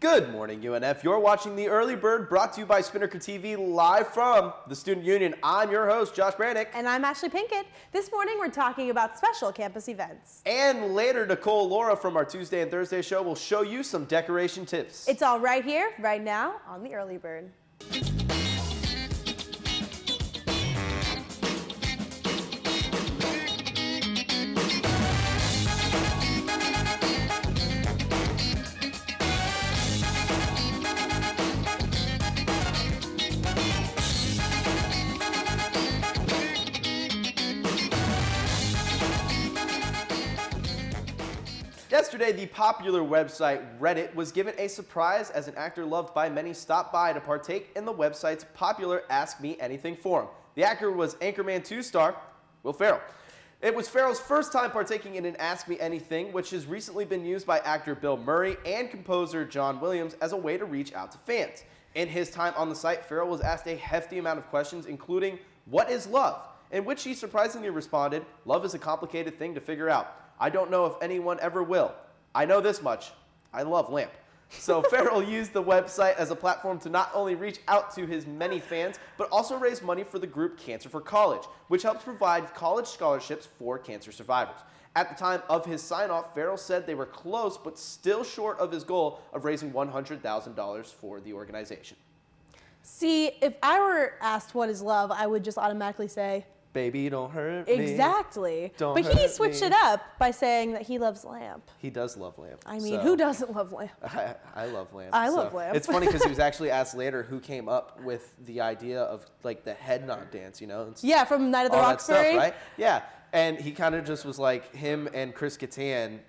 Good morning, UNF. You're watching The Early Bird, brought to you by Spinnaker TV, live from the Student Union. I'm your host, Josh Brannick. And I'm Ashley Pinkett. This morning, we're talking about special campus events. And later, Nicole Laura from our Tuesday and Thursday show will show you some decoration tips. It's all right here, right now, on The Early Bird. Yesterday, the popular website Reddit was given a surprise as an actor loved by many stopped by to partake in the website's popular Ask Me Anything forum. The actor was Anchorman 2 star Will Ferrell. It was Ferrell's first time partaking in an Ask Me Anything, which has recently been used by actor Bill Murray and composer John Williams as a way to reach out to fans. In his time on the site, Ferrell was asked a hefty amount of questions, including, "What is love?" in which he surprisingly responded, "Love is a complicated thing to figure out. I don't know if anyone ever will. I know this much. I love lamp." So Ferrell used the website as a platform to not only reach out to his many fans, but also raise money for the group Cancer for College, which helps provide college scholarships for cancer survivors. At the time of his sign-off, Ferrell said they were close, but still short of his goal of raising $100,000 for the organization. See, if I were asked what is love, I would just automatically say, "Baby, don't hurt me." Exactly. Don't but he hurt switched me. it up by saying that he loves lamp. He does love lamp. I mean, so who doesn't love lamp? I love lamp. I love lamp. It's funny because he was actually asked later who came up with the idea of like the head nod dance, you know? Yeah, from Night of the all Roxbury. that stuff, right? Yeah, and he kind of just was like, him and Chris Kattan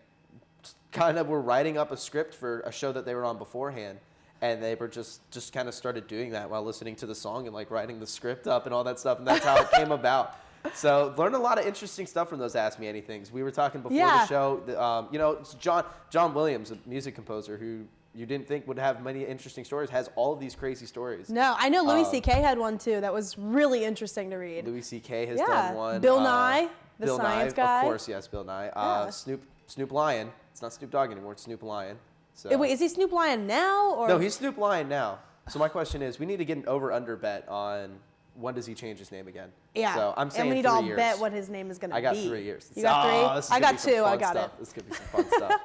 kind of were writing up a script for a show that they were on beforehand. And they were just kind of started doing that while listening to the song and like writing the script up and all that stuff. And that's how it came about. So learned a lot of interesting stuff from those Ask Me Anythings. We were talking before the show, you know, it's John Williams, a music composer who you didn't think would have many interesting stories, has all of these crazy stories. No, I know Louis C.K. had one too that was really interesting to read. Louis C.K. has done one. Bill Nye, the Bill science Nye, guy. Of course, yes, Bill Nye. Yeah. Snoop Lion. It's not Snoop Dogg anymore, it's Snoop Lion. So. Wait, is he Snoop Lion now? Or? No, he's Snoop Lion now. So my question is, we need to get an over-under bet on when does he change his name again? Yeah. So I'm saying and we need 3 all years. bet what his name is going to be. I got 3 years. You got 3? This is I gonna got be some 2. I fun got stuff. it. This could be some fun stuff.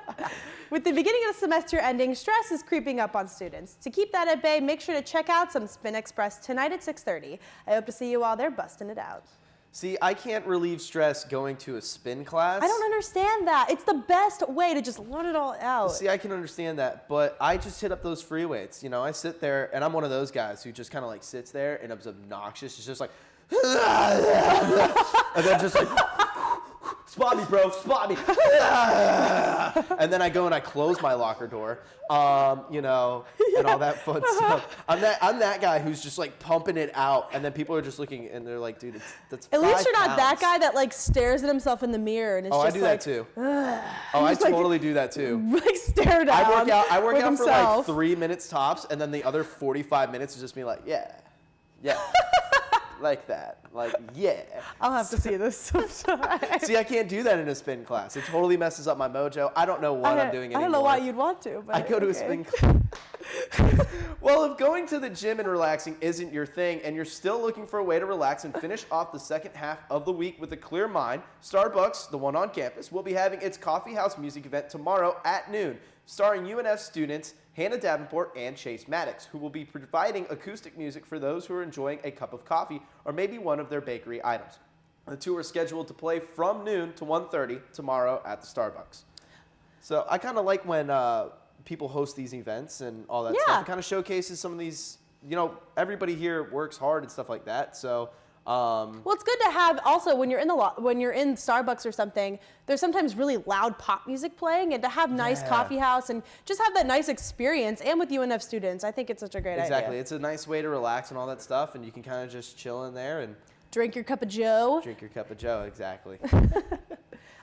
With the beginning of the semester ending, stress is creeping up on students. To keep that at bay, make sure to check out some Spin Express tonight at 6:30. I hope to see you all there busting it out. See, I can't relieve stress going to a spin class. I don't understand that. It's the best way to just let it all out. See, I can understand that, but I just hit up those free weights. You know, I sit there, and I'm one of those guys who just kind of like sits there and is obnoxious. It's just like, and then just like, spot me, bro, spot me. And then I go and I close my locker door, you know, and all that fun stuff. I'm that guy who's just like pumping it out, and then people are just looking and they're like, dude, that's At least you're 5 not that pounds. guy that like stares at himself in the mirror and it's Oh, just I do like, that too. Oh, I totally do do that too. Like stare down. I work with out for like himself. 3 minutes tops, and then the other 45 minutes is just me like, yeah. Like that. Like, yeah. I'll have to see this sometime. See, I can't do that in a spin class. It totally messes up my mojo. I don't know what I'm doing anymore. I don't know why you'd want to, but I go to a spin class. Well, if going to the gym and relaxing isn't your thing and you're still looking for a way to relax and finish off the second half of the week with a clear mind, Starbucks, the one on campus, will be having its Coffee House music event tomorrow at noon, starring UNF students Hannah Davenport and Chase Maddox, who will be providing acoustic music for those who are enjoying a cup of coffee or maybe one of their bakery items. The two are scheduled to play from noon to 1:30 tomorrow at the Starbucks. So I kind of like when people host these events and all that stuff. It kind of showcases some of these, you know, everybody here works hard and stuff like that. So well, it's good to have also when you're in Starbucks or something, there's sometimes really loud pop music playing, and to have nice coffee house and just have that nice experience. And with UNF students, I think it's such a great idea. Exactly, it's a nice way to relax and all that stuff, and you can kind of just chill in there and drink your cup of Joe. Drink your cup of Joe, exactly.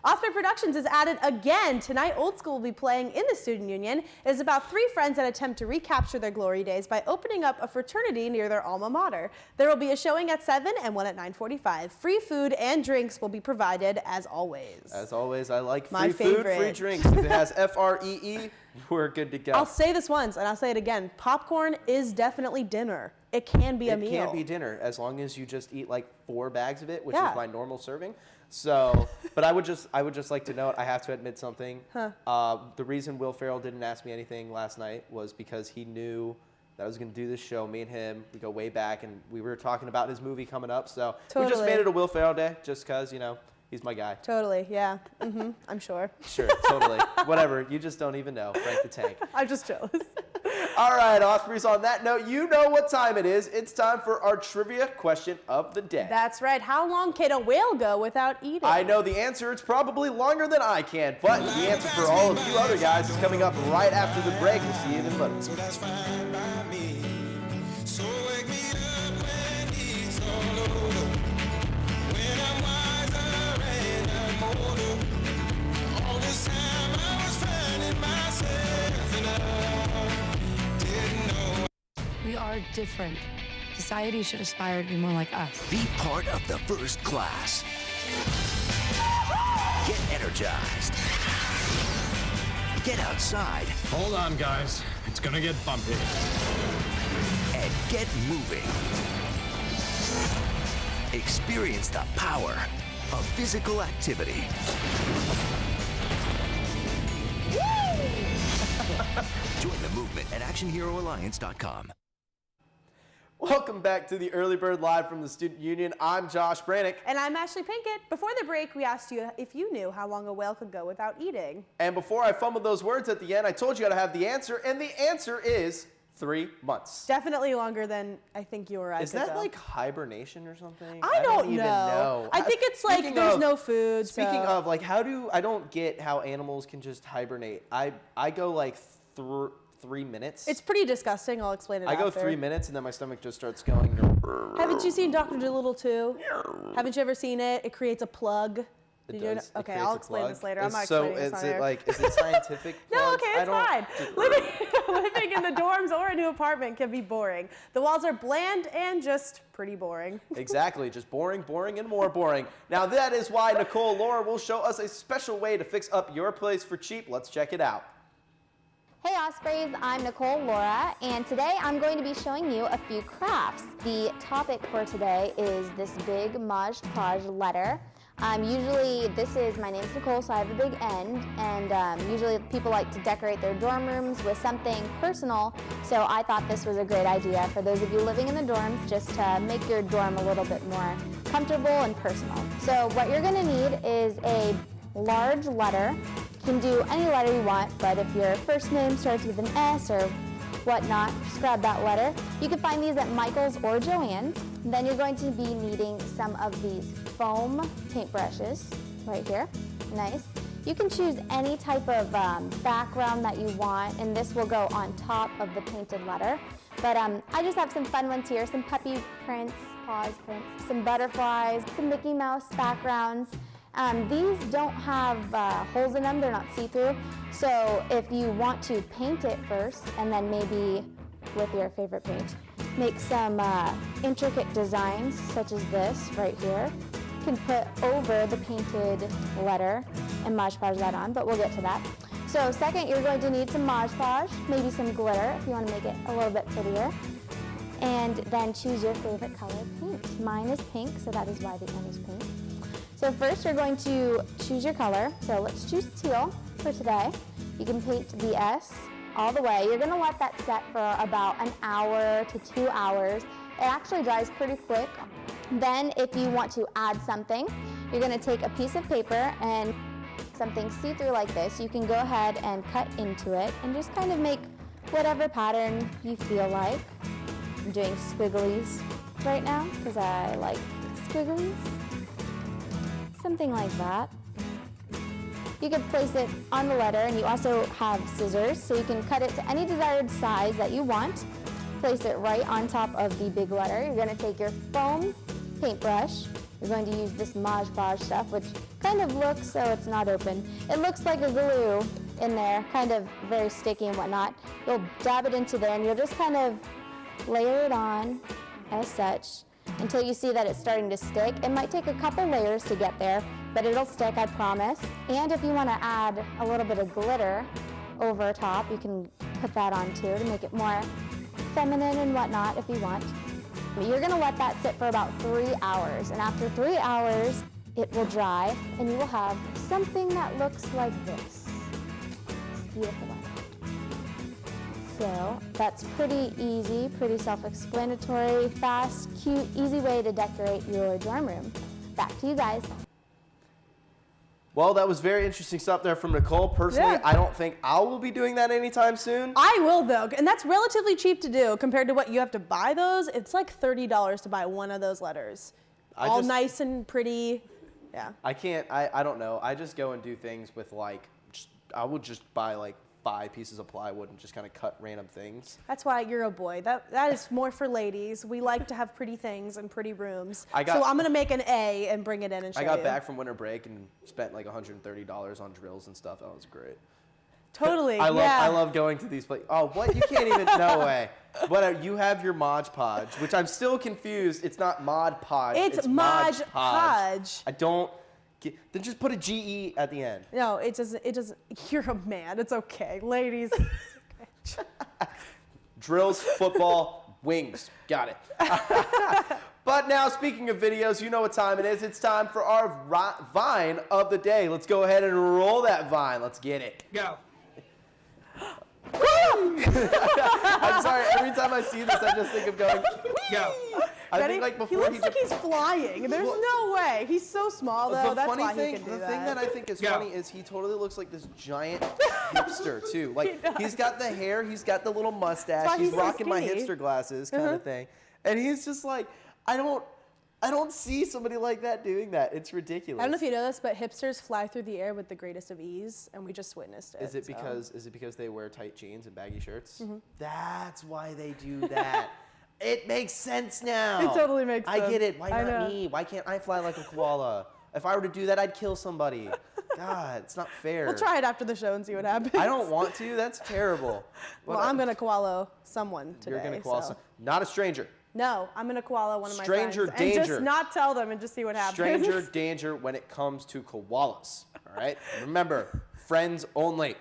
Osprey Productions is added again. Tonight, Old School will be playing in the Student Union. It is about 3 friends that attempt to recapture their glory days by opening up a fraternity near their alma mater. There will be a showing at 7 and one at 9:45. Free food and drinks will be provided as always. As always, I like My free food, favorite. free drinks. If it has FREE, we're good to go. I'll say this once and I'll say it again. Popcorn is definitely dinner. It can be a meal. It can be dinner as long as you just eat like 4 bags of it, which Yeah. is my normal serving. So, but I would just like to note, I have to admit something. The reason Will Ferrell didn't ask me anything last night was because he knew that I was going to do this show. Me and him, we go way back, and we were talking about his movie coming up. So we just Totally. made it a Will Ferrell day, just because, you know, he's my guy. Totally, yeah. I'm sure. Sure, totally. Whatever. You just don't even know. Frank the Tank. I'm just jealous. All right, Ospreys, on that note, you know what time it is. It's time for our trivia question of the day. That's right. How long can a whale go without eating? I know the answer. It's probably longer than I can, but the answer for all of you other guys is coming up right after the break. We'll see you in a little. So that's fine by me. So wake me up when it's all over. When I'm wiser and I'm older. All this time I was finding myself and I didn't know. We are different. Society should aspire to be more like us. Be part of the first class. Get energized. Get outside Hold on, guys. It's gonna get bumpy. and get moving. Experience the power of physical activity. Join the movement at ActionHeroAlliance.com. Welcome back to the Early Bird Live from the Student Union. I'm Josh Brannick. And I'm Ashley Pinkett. Before the break, we asked you if you knew how long a whale could go without eating. And before I fumbled those words at the end, I told you how to have the answer, and the answer is 3 months. Definitely longer than I think you or I Is could that go. like hibernation or something? I don't even know. I think it's like Speaking there's of- no food. Speaking so. of, like, I don't get how animals can just hibernate. I go like 3 minutes. It's pretty disgusting. I'll explain it I go after. 3 minutes, and then my stomach just starts going. Haven't you seen Dr. Dolittle 2? Haven't you ever seen it? It creates a plug. It Did you know- does. It Okay, creates I'll a explain plug. this later. I'm not So explaining this is on it air. like, is it scientific? No, plugs? okay, I it's don't- fine. Living in the dorms or a new apartment can be boring. The walls are bland and just pretty boring. Exactly, just boring, boring, and more boring. Now that is why Nicole Laura will show us a special way to fix up your place for cheap. Let's check it out. Hey Ospreys, I'm Nicole Laura, and today I'm going to be showing you a few crafts. The topic for today is this big Mod Podge letter. Usually, my name's Nicole, so I have a big N, and usually people like to decorate their dorm rooms with something personal, so I thought this was a great idea for those of you living in the dorms, just to make your dorm a little bit more comfortable and personal. So what you're gonna need is a large letter. You can do any letter you want, but if your first name starts with an S or whatnot, just grab that letter. You can find these at Michael's or Joann's. Then you're going to be needing some of these foam paintbrushes right here. Nice. You can choose any type of background that you want, and this will go on top of the painted letter. But I just have some fun ones here, some puppy prints, paws prints, some butterflies, some Mickey Mouse backgrounds. These don't have holes in them, they're not see-through. So if you want to paint it first, and then maybe with your favorite paint, make some intricate designs such as this right here. You can put over the painted letter and Mod Podge that on, but we'll get to that. So second, you're going to need some Mod Podge, maybe some glitter if you want to make it a little bit prettier. And then choose your favorite color of paint. Mine is pink, so that is why the N is pink. So first you're going to choose your color. So let's choose teal for today. You can paint the S all the way. You're gonna let that set for about an hour to 2 hours. It actually dries pretty quick. Then if you want to add something, you're gonna take a piece of paper and something see-through like this. You can go ahead and cut into it and just kind of make whatever pattern you feel like. I'm doing squigglies right now because I like squigglies. Something like that. You can place it on the letter, and you also have scissors, so you can cut it to any desired size that you want. Place it right on top of the big letter. You're going to take your foam paintbrush. You're going to use this Mod Podge stuff, which kind of looks, so it's not open. It looks like a glue in there, kind of very sticky and whatnot. You'll dab it into there and you'll just kind of layer it on as such until you see that it's starting to stick. It might take a couple layers to get there, but it'll stick, I promise. And if you want to add a little bit of glitter over top, you can put that on too to make it more feminine and whatnot if you want. But you're gonna let that sit for about 3 hours, and after 3 hours, it will dry, and you will have something that looks like this. It's beautiful. So that's pretty easy, pretty self-explanatory, fast, cute, easy way to decorate your dorm room. Back to you guys. Well, that was very interesting stuff there from Nicole. Personally, Yeah. I don't think I will be doing that anytime soon. I will though, and that's relatively cheap to do compared to what you have to buy those. It's like $30 to buy one of those letters. All nice and pretty. Yeah. I can't, I don't know. I just go and do things with like, I would just buy like 5 pieces of plywood and just kind of cut random things. That's why you're a boy. That is more for ladies. We like to have pretty things and pretty rooms. So I'm gonna make an A and bring it in and show you. I got back from winter break and spent like $130 on drills and stuff. That was great. Totally. I love going to these places. Oh, what? You can't even. No way. What? You have your Mod Podge, which I'm still confused. It's not Mod Podge. It's Mod Podge. I don't. Then just put a GE at the end. No, it doesn't. It doesn't. You're a man. It's okay, ladies. It's okay. Drills, football, wings. Got it. But now, speaking of videos, you know what time it is. It's time for our Vine of the day. Let's go ahead and roll that Vine. Let's get it. Go. I'm sorry. Every time I see this, I just think of going. Go. I Ready? think like He before looks like he's flying. There's no way. He's so small though. That's why he can do the that. thing that I think is Yeah. funny is he totally looks like this giant hipster too. Like he's got the hair, he's got the little mustache, why he's he's so rocking my skinny. hipster glasses kind of thing, and he's just like, I don't see somebody like that doing that. It's ridiculous. I don't know if you know this, but hipsters fly through the air with the greatest of ease, and we just witnessed it. Is it because they wear tight jeans and baggy shirts? That's why they do that. It makes sense now. It totally makes sense. I get it. Why I not know. me? Why can't I fly like a koala? If I were to do that, I'd kill somebody. God, it's not fair. We'll try it after the show and see what happens. I don't want to. That's terrible. Well, I'm gonna koala someone today. You're gonna koala. so. Not a stranger. No, I'm gonna koala one of my Stranger friends. And danger. just not tell them and just see what happens. Stranger danger when it comes to koalas. All right. Remember, friends only.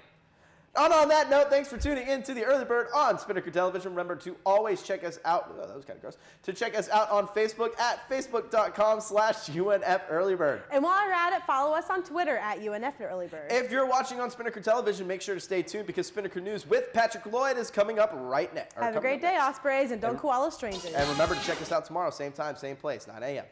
And on that note, thanks for tuning in to the Early Bird on Spinnaker Television. Remember to always check us out. Oh, that was kind of gross. To check us out on Facebook at facebook.com/UNF Earlybird. And while you're at it, follow us on Twitter at UNF Earlybird. If you're watching on Spinnaker Television, make sure to stay tuned because Spinnaker News with Patrick Lloyd is coming up right now. Have a great day, Ospreys, and don't koala strangers. And remember to check us out tomorrow, same time, same place, 9 a.m.